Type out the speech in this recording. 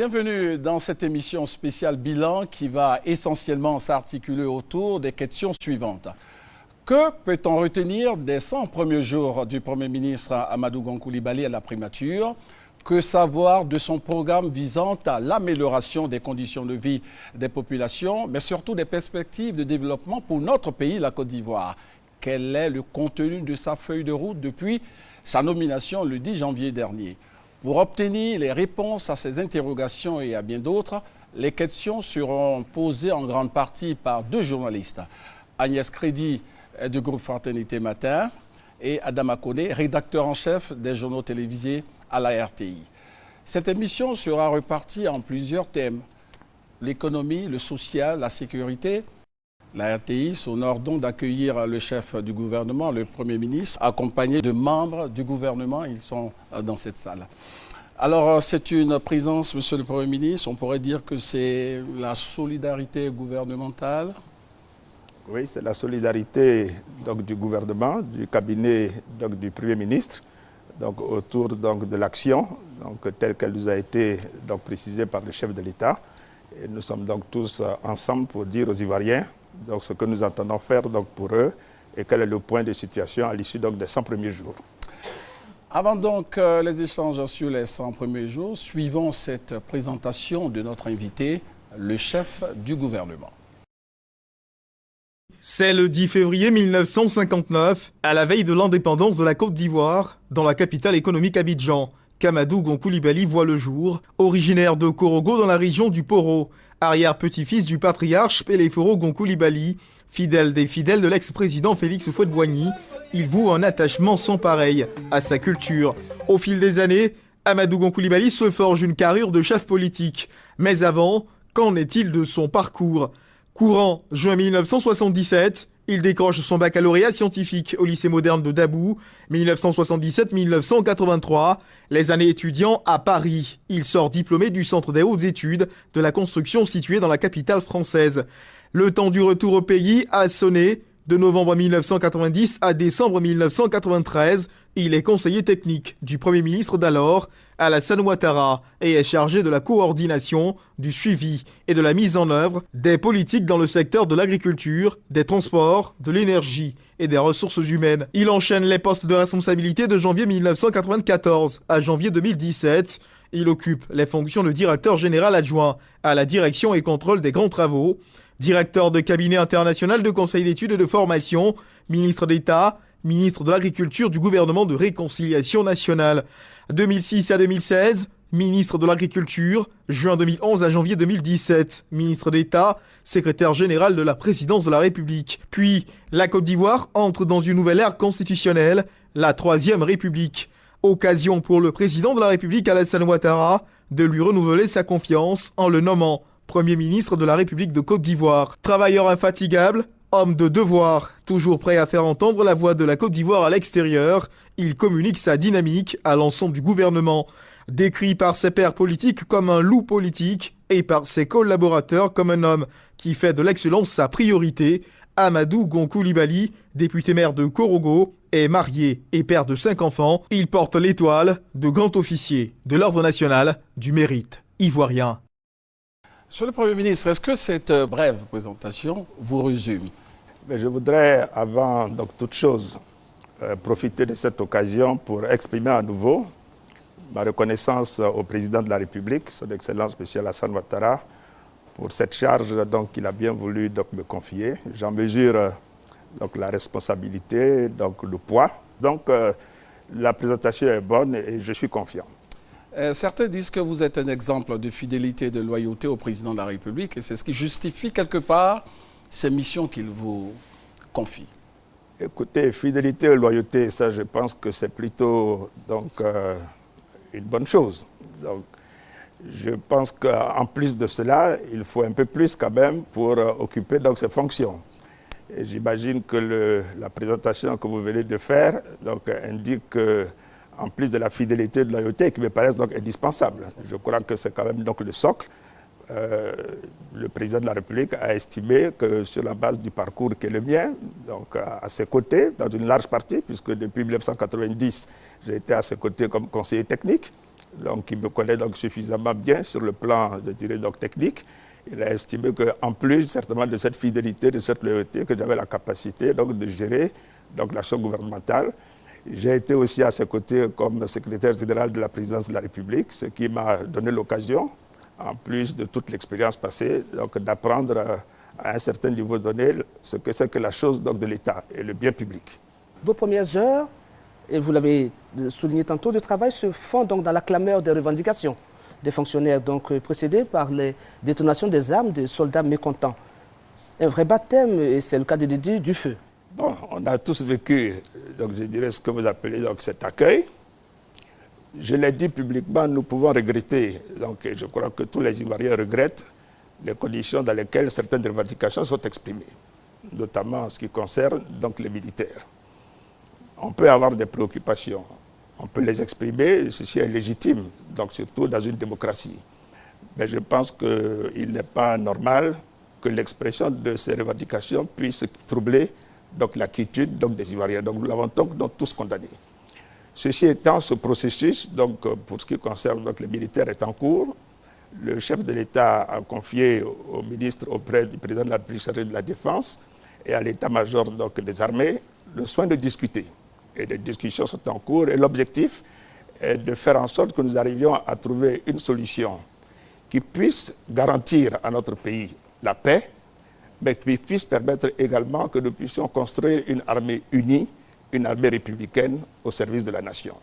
Bienvenue dans cette émission spéciale bilan qui va essentiellement s'articuler autour des questions suivantes. Que peut-on retenir des 100 premiers jours du Premier ministre Amadou Gon Coulibaly à la primature? Que savoir de son programme visant à l'amélioration des conditions de vie des populations, mais surtout des perspectives de développement pour notre pays, la Côte d'Ivoire? Quel est le contenu de sa feuille de route depuis sa nomination le 10 janvier dernier? Pour obtenir les réponses à ces interrogations et à bien d'autres, les questions seront posées en grande partie par deux journalistes. Agnès Crédit du groupe Fraternité Matin et Adama Koné, rédacteur en chef des journaux télévisés à la RTI. Cette émission sera repartie en plusieurs thèmes. L'économie, le social, la sécurité. La RTI s'honore donc d'accueillir le chef du gouvernement, le Premier ministre, accompagné de membres du gouvernement. Ils sont dans cette salle. Alors, c'est une présence, Monsieur le Premier ministre, on pourrait dire que c'est la solidarité gouvernementale. Oui, c'est la solidarité donc, du gouvernement, du cabinet donc, du Premier ministre, donc, autour donc, de l'action telle qu'elle nous a été donc, précisée par le chef de l'État. Et nous sommes donc tous ensemble pour dire aux Ivoiriens donc, ce que nous entendons faire donc, pour eux et quel est le point de situation à l'issue des 100 premiers jours. Avant donc les échanges sur les 100 premiers jours, suivons cette présentation de notre invité, le chef du gouvernement. C'est le 10 février 1959, à la veille de l'indépendance de la Côte d'Ivoire, dans la capitale économique Abidjan, qu'Amadou Gon Coulibaly voit le jour, originaire de Korogo dans la région du Poro, arrière-petit-fils du patriarche Péléforo Gon Coulibaly, fidèle des fidèles de l'ex-président Félix Houphouët-Boigny. Il voue un attachement sans pareil à sa culture. Au fil des années, Amadou Gon Coulibaly se forge une carrure de chef politique. Mais avant, qu'en est-il de son parcours? Courant juin 1977, il décroche son baccalauréat scientifique au lycée moderne de Dabou. 1977-1983, les années étudiant à Paris. Il sort diplômé du Centre des hautes études de la construction situé dans la capitale française. Le temps du retour au pays a sonné. De novembre 1990 à décembre 1993, il est conseiller technique du Premier ministre d'alors, Alassane Ouattara, et est chargé de la coordination, du suivi et de la mise en œuvre des politiques dans le secteur de l'agriculture, des transports, de l'énergie et des ressources humaines. Il enchaîne les postes de responsabilité de janvier 1994 à janvier 2017. Il occupe les fonctions de directeur général adjoint à la direction et contrôle des grands travaux, directeur de cabinet international de conseil d'études et de formation, ministre d'État, ministre de l'Agriculture du gouvernement de réconciliation nationale. 2006 à 2016, ministre de l'Agriculture, juin 2011 à janvier 2017, ministre d'État, secrétaire général de la présidence de la République. Puis, la Côte d'Ivoire entre dans une nouvelle ère constitutionnelle, la Troisième République. Occasion pour le président de la République, Alassane Ouattara, de lui renouveler sa confiance en le nommant Premier ministre de la République de Côte d'Ivoire. Travailleur infatigable, homme de devoir, toujours prêt à faire entendre la voix de la Côte d'Ivoire à l'extérieur, il communique sa dynamique à l'ensemble du gouvernement. Décrit par ses pairs politiques comme un loup politique et par ses collaborateurs comme un homme qui fait de l'excellence sa priorité, Amadou Gon Coulibaly, député maire de Korogo, est marié et père de 5 enfants. Il porte l'étoile de grand officier de l'Ordre national du mérite ivoirien. Monsieur le Premier ministre, est-ce que cette brève présentation vous résume? Mais je voudrais, avant donc, toute chose, profiter de cette occasion pour exprimer à nouveau ma reconnaissance au président de la République, son Excellence M. Alassane Ouattara, pour cette charge qu'il a bien voulu donc, me confier. J'en mesure donc, la responsabilité, donc, le poids. Donc la présentation est bonne et je suis confiant. Certains disent que vous êtes un exemple de fidélité et de loyauté au président de la République et c'est ce qui justifie quelque part ces missions qu'il vous confie. Écoutez, fidélité et loyauté, ça je pense que c'est plutôt donc, une bonne chose. Donc, je pense qu'en plus de cela, il faut un peu plus quand même pour occuper donc, ces fonctions. Et j'imagine que la présentation que vous venez de faire donc, indique que en plus de la fidélité et de la loyauté qui me paraissent donc indispensables. Je crois que c'est quand même donc le socle. Le président de la République a estimé que sur la base du parcours qui est le mien, donc à ses côtés, dans une large partie, puisque depuis 1990, j'ai été à ses côtés comme conseiller technique, donc, qui me connaît donc suffisamment bien sur le plan, je dirais, donc, technique. Il a estimé qu'en plus, certainement, de cette fidélité, de cette loyauté, que j'avais la capacité donc, de gérer donc, l'action gouvernementale. J'ai été aussi à ses côtés comme secrétaire général de la présidence de la République, ce qui m'a donné l'occasion, en plus de toute l'expérience passée, d'apprendre à un certain niveau donné ce que c'est que la chose donc, de l'État et le bien public. Vos premières heures, et vous l'avez souligné tantôt, de travail se font donc dans la clameur des revendications des fonctionnaires, donc précédés par les détonations des armes de soldats mécontents. Un vrai baptême, et c'est le cas de Didier Dufeu. Bon, on a tous vécu, donc je dirais ce que vous appelez donc, cet accueil. Je l'ai dit publiquement, nous pouvons regretter, donc je crois que tous les Ivoiriens regrettent les conditions dans lesquelles certaines revendications sont exprimées, notamment en ce qui concerne donc, les militaires. On peut avoir des préoccupations, on peut les exprimer, ceci est légitime, donc surtout dans une démocratie. Mais je pense qu'il n'est pas normal que l'expression de ces revendications puisse troubler donc, la quiétude donc, des Ivoiriens. Donc, nous l'avons donc tous condamné. Ceci étant, ce processus, donc, pour ce qui concerne donc, les militaires, est en cours. Le chef de l'État a confié au ministre auprès du président de la République chargé de la Défense et à l'état-major des armées le soin de discuter. Et les discussions sont en cours et l'objectif est de faire en sorte que nous arrivions à trouver une solution qui puisse garantir à notre pays la paix, mais qui puisse permettre également que nous puissions construire une armée unie, une armée républicaine au service de la nation.